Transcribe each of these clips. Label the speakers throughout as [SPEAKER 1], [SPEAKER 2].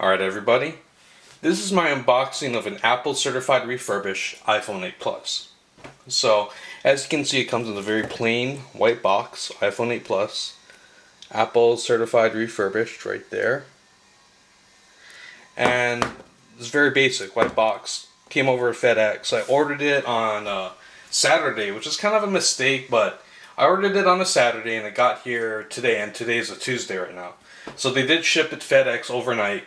[SPEAKER 1] Alright everybody, this is my unboxing of an Apple Certified Refurbished iPhone 8 Plus. So, as you can see, it comes in a very plain white box, iPhone 8 Plus, Apple Certified Refurbished right there. And it's very basic, white box. Came over FedEx. I ordered it on Saturday, which is kind of a mistake, but I ordered it on a Saturday and it got here today, and today is a Tuesday right now. So they did ship it FedEx overnight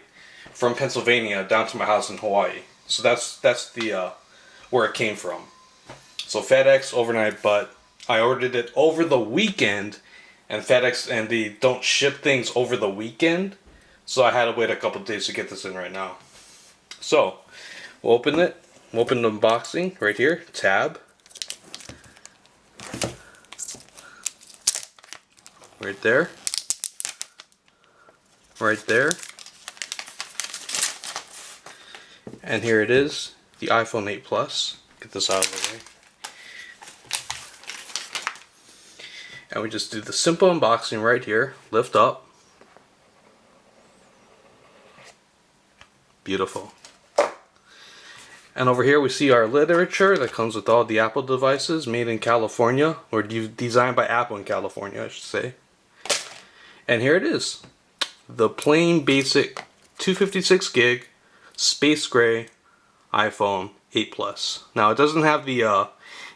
[SPEAKER 1] from Pennsylvania down to my house in Hawaii. So that's the where it came from. So FedEx overnight, but I ordered it over the weekend, and FedEx and they don't ship things over the weekend. So I had to wait a couple of days to get this in right now. So we'll open it. We'll open the unboxing right here. Tab. Right there. Right there. And here it is, the iPhone 8 Plus. Get this out of the way. And we just do the simple unboxing right here. Lift up. Beautiful. And over here we see our literature that comes with all the Apple devices, made in California, or designed by Apple in California, I should say. And here it is. The plain basic 256 gig space gray iPhone 8 Plus. Now it doesn't have the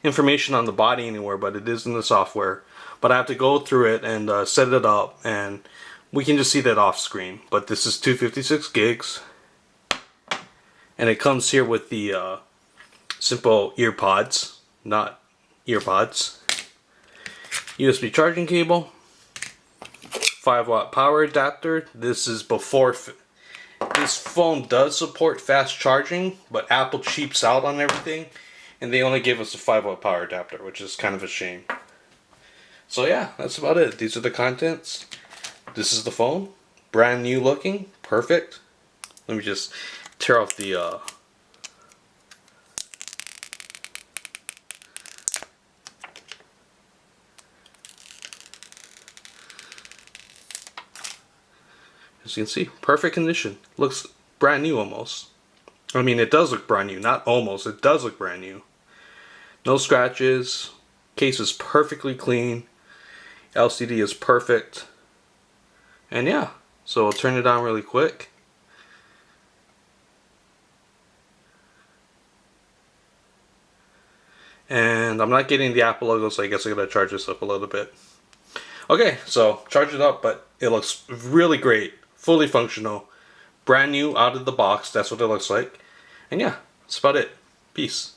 [SPEAKER 1] information on the body anywhere, but it is in the software. But I have to go through it and set it up, and we can just see that off screen. But this is 256 gigs, and it comes here with the simple earpods, not earpods. USB charging cable, 5-watt power adapter. This is before. This phone does support fast charging, but Apple cheaps out on everything, and they only gave us a 5-watt power adapter, which is kind of a shame. So yeah, that's about it. These are the contents. This is the phone. Brand new looking. Perfect. Let me just tear off the as you can see, perfect condition. Looks brand new almost. I mean, it does look brand new, not almost. It does look brand new. No scratches. Case is perfectly clean. LCD is perfect. And yeah, so I'll turn it on really quick. And I'm not getting the Apple logo, so I guess I gotta charge this up a little bit. Okay, so charge it up, but it looks really great. Fully functional. Brand new out of the box. That's what it looks like. And yeah, that's about it. Peace.